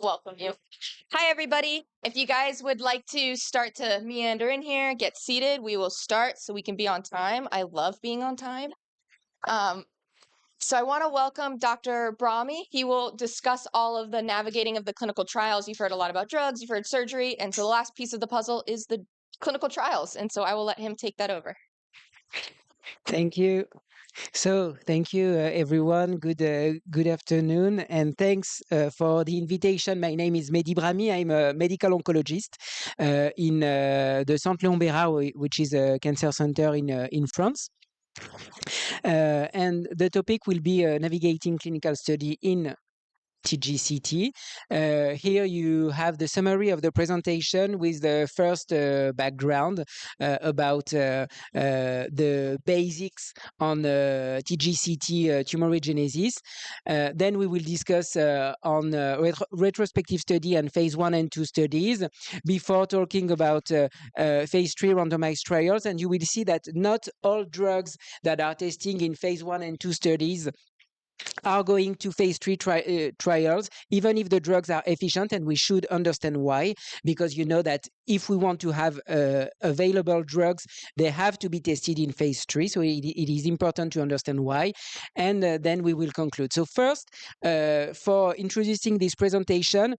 welcome you. Hi, everybody. If you guys would like to start to meander in here, get seated, we will start so we can be on time. I love being on time. So I want to welcome Dr. Brahmi. He will discuss all of the navigating of the clinical trials. You've heard a lot about drugs, you've heard surgery, and so the last piece of the puzzle is the clinical trials. And so I will let him take that over. Thank you. So, thank you, everyone. Good afternoon, and thanks for the invitation. My name is Mehdi Brahmi. I'm a medical oncologist in the Centre-Léon-Bérat, which is a cancer center in France. And the topic will be navigating clinical study in TGCT. Here you have the summary of the presentation with the first background about the basics on TGCT tumorigenesis. Then we will discuss on retrospective study and phase 1 and 2 studies before talking about phase 3 randomized trials. And you will see that not all drugs that are testing in phase 1 and 2 studies are going to phase 3 trials, even if the drugs are efficient, and we should understand why, because you know that if we want to have available drugs, they have to be tested in phase 3, so it is important to understand why, and then we will conclude. So first, for introducing this presentation,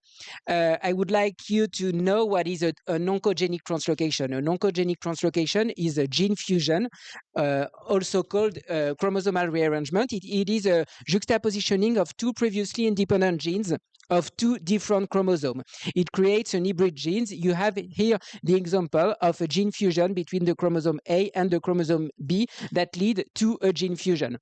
I would like you to know what is an oncogenic translocation. An oncogenic translocation is a gene fusion, also called chromosomal rearrangement. It is a juxtapositioning of two previously independent genes of two different chromosomes. It creates an hybrid genes. You have here the example of a gene fusion between the chromosome A and the chromosome B that lead to a gene fusion.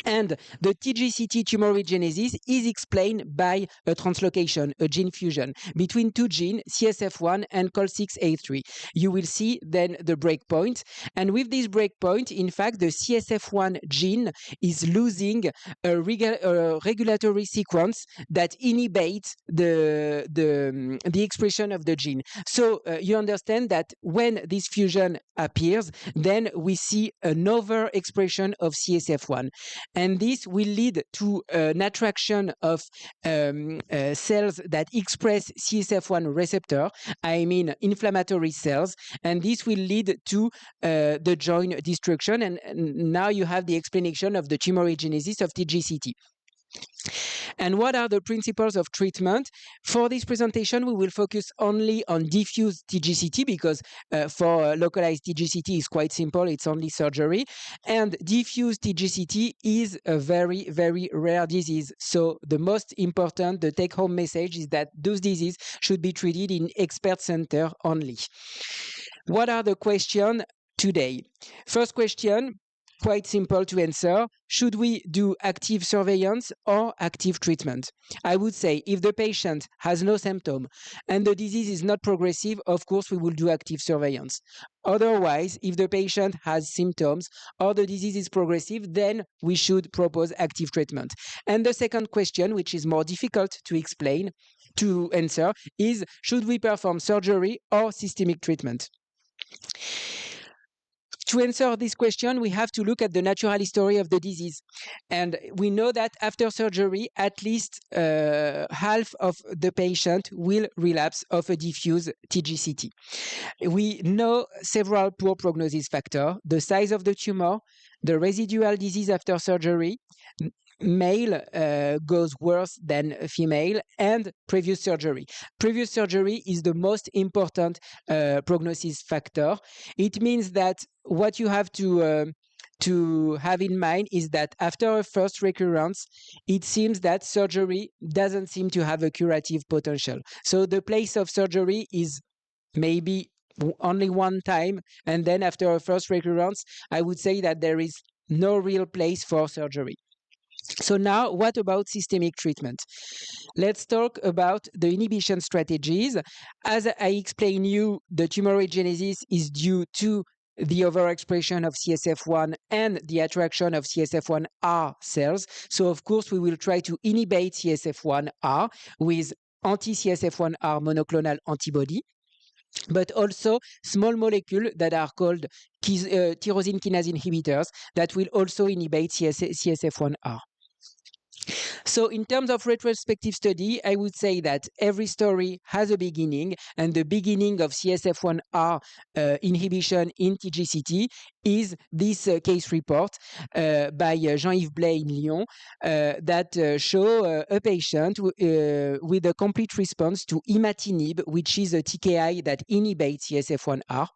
And the TGCT tumorigenesis is explained by a translocation, a gene fusion, between two genes, CSF1 and COL6A3. You will see then the breakpoint. And with this breakpoint, in fact, the CSF1 gene is losing a regulatory sequence that inhibits the expression of the gene. So you understand that when this fusion appears, then we see an overexpression of CSF1. And this will lead to an attraction of cells that express CSF1 receptor, I mean inflammatory cells, and this will lead to the joint destruction. And now you have the explanation of the tumorigenesis of TGCT. And what are the principles of treatment? For this presentation, we will focus only on diffuse TGCT because for localized TGCT is quite simple. It's only surgery. And diffuse TGCT is a very, very rare disease. So the most important, the take-home message is that those diseases should be treated in expert center only. What are the questions today? First question, quite simple to answer. Should we do active surveillance or active treatment? I would say if the patient has no symptom and the disease is not progressive, of course we will do active surveillance. Otherwise, if the patient has symptoms or the disease is progressive, then we should propose active treatment. And the second question, which is more difficult to answer, is should we perform surgery or systemic treatment? To answer this question, we have to look at the natural history of the disease. And we know that after surgery, at least half of the patient will relapse of a diffuse TGCT. We know several poor prognosis factors: the size of the tumor, the residual disease after surgery, male goes worse than female, and previous surgery. Previous surgery is the most important prognosis factor. It means that what you have to have in mind is that after a first recurrence, it seems that surgery doesn't seem to have a curative potential. So the place of surgery is maybe only one time, and then after a first recurrence, I would say that there is no real place for surgery. So now, what about systemic treatment? Let's talk about the inhibition strategies. As I explained you, the tumorigenesis is due to the overexpression of CSF1 and the attraction of CSF1R cells. So, of course, we will try to inhibit CSF1R with anti-CSF1R monoclonal antibody, but also small molecules that are called tyrosine kinase inhibitors that will also inhibit CSF1R. So in terms of retrospective study, I would say that every story has a beginning, and the beginning of CSF1R inhibition in TGCT is this case report by Jean-Yves Blay in Lyon that show a patient with a complete response to imatinib, which is a TKI that inhibits CSF1R.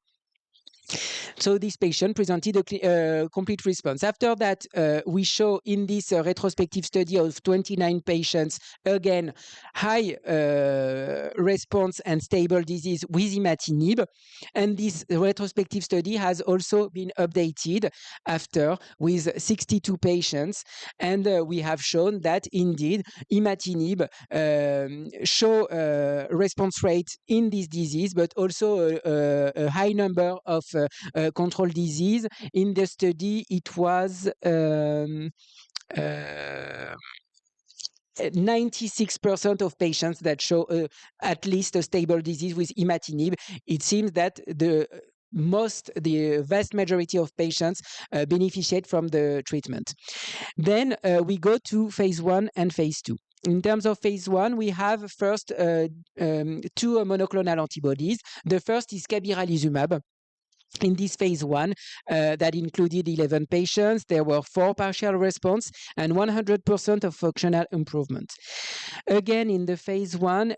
So this patient presented a complete response. After that, we show in this retrospective study of 29 patients, again, high response and stable disease with imatinib. And this retrospective study has also been updated after with 62 patients. And we have shown that indeed imatinib show response rate in this disease, but also a high number of control disease. In the study, it was 96% of patients that show at least a stable disease with imatinib. It seems that the vast majority of patients beneficiate from the treatment. Then we go to phase 1 and phase 2. In terms of phase 1, we have first two monoclonal antibodies. The first is cabiralizumab. In this phase 1, that included 11 patients, there were 4 partial response and 100% of functional improvement. Again, in the phase 1,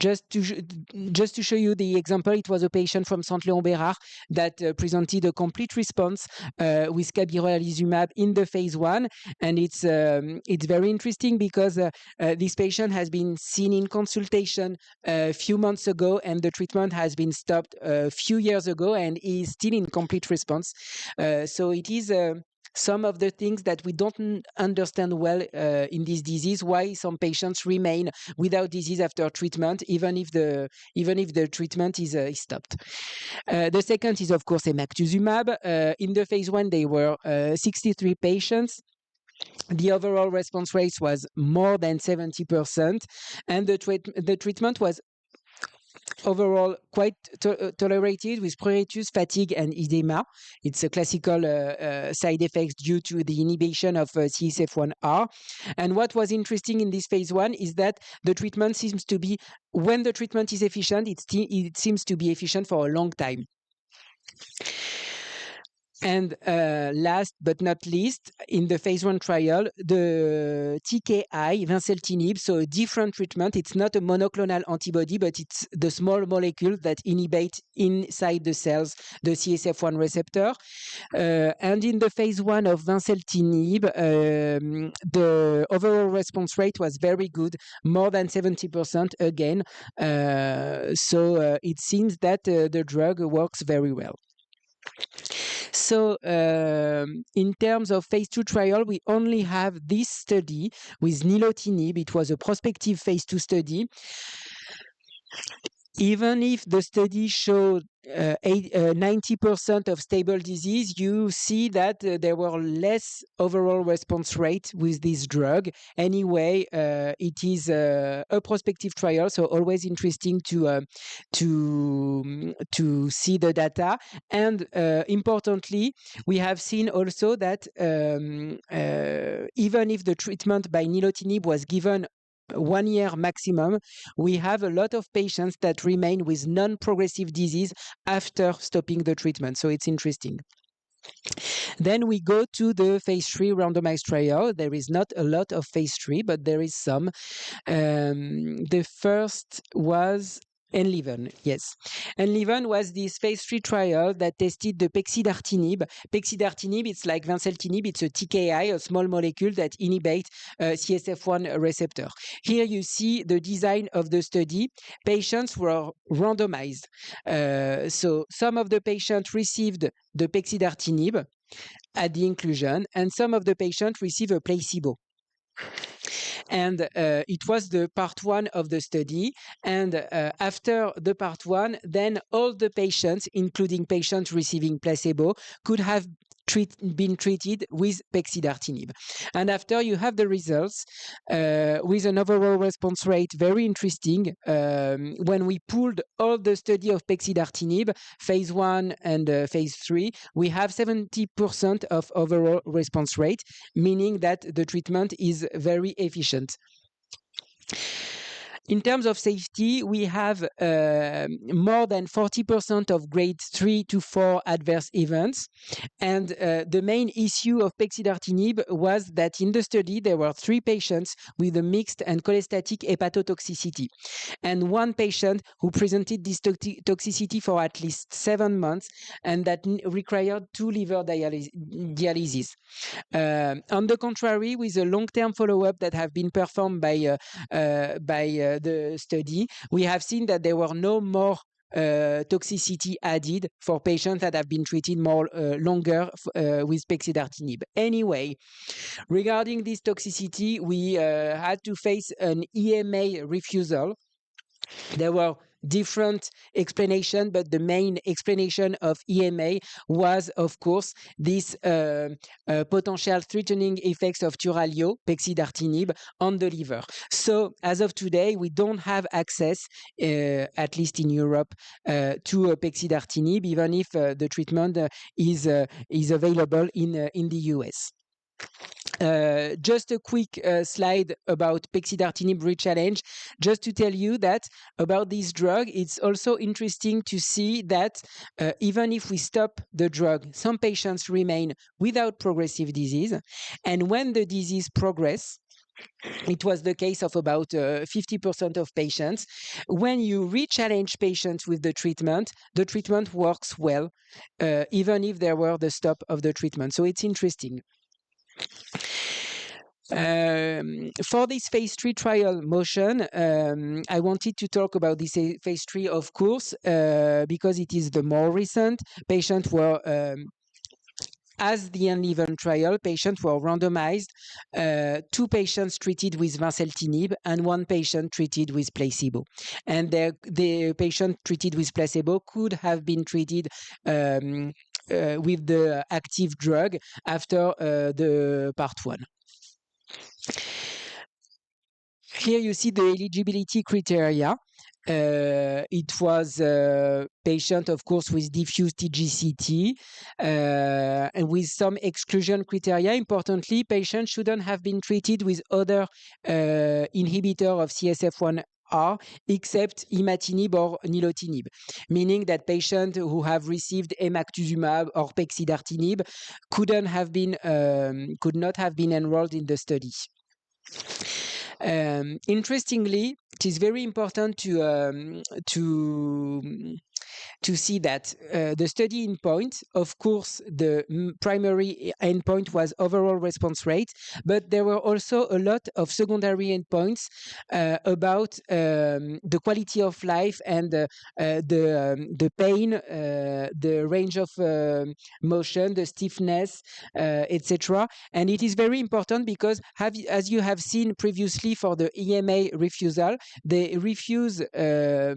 just to show you the example, it was a patient from Saint-Léon-Bérard that presented a complete response with cabiralizumab in the phase 1, and it's very interesting because this patient has been seen in consultation a few months ago, and the treatment has been stopped a few years ago, and is still in complete response. So it is some of the things that we don't understand well in this disease, why some patients remain without disease after treatment, even if the treatment is stopped. The second is, of course, emactuzumab. In the phase 1, they were 63 patients. The overall response rate was more than 70%, and the treatment was overall quite tolerated with pruritus, fatigue, and edema. It's a classical side effects due to the inhibition of CSF1R. And what was interesting in this phase 1 is that the treatment seems to be, when the treatment is efficient, it seems to be efficient for a long time. And last but not least, in the phase 1 trial, the TKI, vinceltinib, so a different treatment. It's not a monoclonal antibody, but it's the small molecule that inhibits inside the cells the CSF1 receptor. And in the phase 1 of vinceltinib, the overall response rate was very good, more than 70% again. So it seems that the drug works very well. So in terms of phase 2 trial, we only have this study with nilotinib. It was a prospective phase 2 study. Even if the study showed 90% of stable disease, you see that there were less overall response rate with this drug. Anyway, it is a prospective trial, so always interesting to see the data. And importantly, we have seen also that even if the treatment by nilotinib was given 1 year maximum, we have a lot of patients that remain with non-progressive disease after stopping the treatment. So it's interesting. Then we go to the phase 3 randomized trial. There is not a lot of phase 3, but there is some. The first was Enliven, yes. Enliven was this phase 3 trial that tested the pexidartinib. Pexidartinib, it's like vinceltinib. It's a TKI, a small molecule that inhibits CSF1 receptor. Here you see the design of the study. Patients were randomized. So some of the patients received the pexidartinib at the inclusion, and some of the patients received a placebo. And it was the part 1 of the study. And after the part 1, then all the patients, including patients receiving placebo, could have been treated with pexidartinib. And after you have the results with an overall response rate, very interesting. When we pulled all the study of pexidartinib, phase 1 and phase 3, we have 70% of overall response rate, meaning that the treatment is very efficient. In terms of safety, we have more than 40% of grade 3 to 4 adverse events. And the main issue of pexidartinib was that in the study, there were 3 patients with a mixed and cholestatic hepatotoxicity, and 1 patient who presented this toxicity for at least 7 months and that required 2 liver dialysis. On the contrary, with a long-term follow-up that have been performed by the study, we have seen that there were no more toxicity added for patients that have been treated more longer with pexidartinib. Anyway, regarding this toxicity, we had to face an EMA refusal. There were different explanations, but the main explanation of EMA was, of course, this potential threatening effects of Turalio, pexidartinib, on the liver. So, as of today, we don't have access, at least in Europe, to pexidartinib, even if the treatment is available in the US. Just a quick slide about pexidartinib rechallenge, just to tell you that about this drug, it's also interesting to see that even if we stop the drug, some patients remain without progressive disease, and when the disease progresses, it was the case of about 50% of patients. When you re-challenge patients with the treatment works well, even if there were the stop of the treatment. So it's interesting. For this phase 3 trial motion, I wanted to talk about this phase 3, of course, because it is the more recent. Patients were, as the uneven trial, patients were randomized, 2 patients treated with vinceltinib and 1 patient treated with placebo. And the patient treated with placebo could have been treated with the active drug after the part 1. Here you see the eligibility criteria. It was a patient, of course, with diffuse TGCT and with some exclusion criteria. Importantly, patients shouldn't have been treated with other inhibitor of CSF1R except imatinib or nilotinib, meaning that patients who have received emactuzumab or pexidartinib could not have been enrolled in the study. Interestingly, it is very important to see that the study endpoint, of course, the primary endpoint was overall response rate, but there were also a lot of secondary endpoints about the quality of life and the pain, the range of motion, the stiffness, etc. And it is very important because, as you have seen previously for the EMA refusal, they refuse the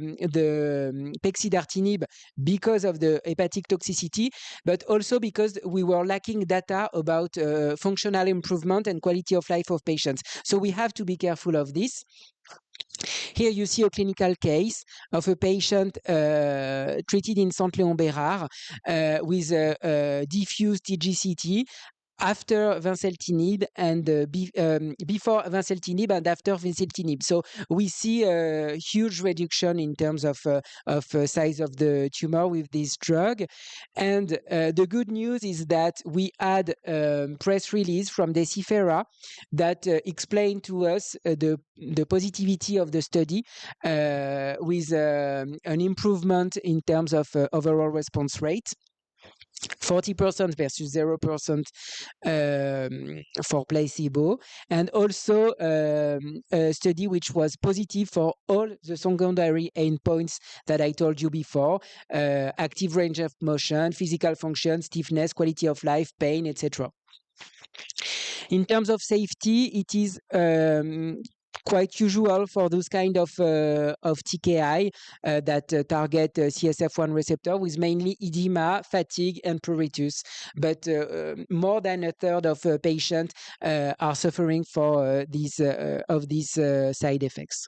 pexidartinib because of the hepatic toxicity, but also because we were lacking data about functional improvement and quality of life of patients. So we have to be careful of this. Here you see a clinical case of a patient treated in Saint-Léon-Bérard with diffuse TGCT after vinceltinib and before vinceltinib and after vinceltinib. So we see a huge reduction in terms of size of the tumor with this drug. And the good news is that we had press release from Decifera that explained to us the positivity of the study with an improvement in terms of overall response rate. 40% versus 0% for placebo, and also a study which was positive for all the secondary endpoints that I told you before: active range of motion, physical function, stiffness, quality of life, pain, etc. In terms of safety, it is quite usual for those kind of TKI that target CSF1 receptor, with mainly edema, fatigue, and pruritus. But more than a third of patients are suffering for these side effects.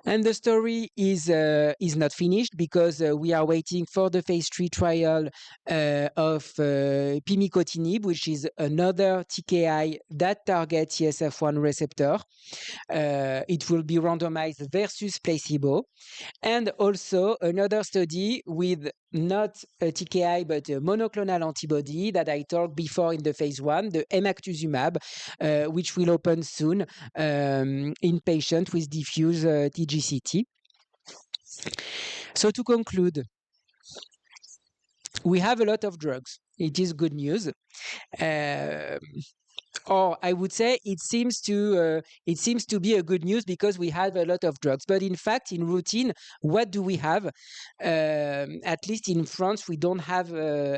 And the story is not finished, because we are waiting for the phase 3 trial of pimicotinib, which is another TKI that targets CSF1 receptor. It will be randomized versus placebo. And also another study with not a TKI but a monoclonal antibody that I talked before in the phase 1, the emactuzumab, which will open soon in patients with diffuse TGCT. So to conclude, we have a lot of drugs. It is good news. Or I would say it seems to be a good news, because we have a lot of drugs. But in fact, in routine, what do we have? At least in France, we don't have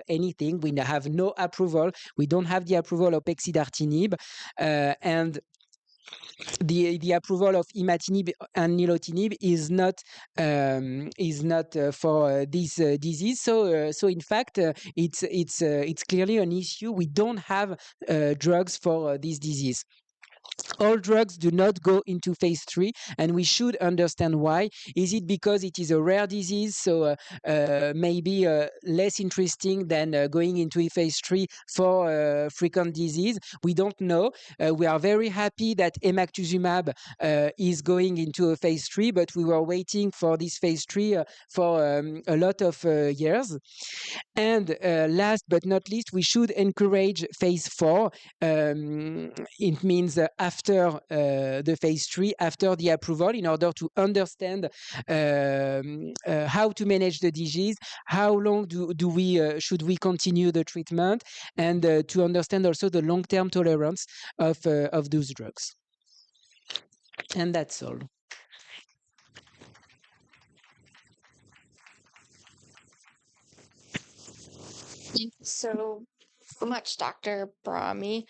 anything. We have no approval. We don't have the approval of pexidartinib, and the approval of imatinib and nilotinib is not for this disease. So in fact, it's clearly an issue. We don't have drugs for this disease. All drugs do not go into phase 3, and we should understand why. Is it because it is a rare disease, so maybe less interesting than going into a phase 3 for frequent disease? We don't know. We are very happy that emactuzumab is going into a phase 3, but we were waiting for this phase 3 for a lot of years. And last but not least, we should encourage phase 4. It means after the phase 3, after the approval, in order to understand how to manage the disease, how long should we continue the treatment, and to understand also the long-term tolerance of those drugs. And that's all. Thank you so much, Dr. Brahmi.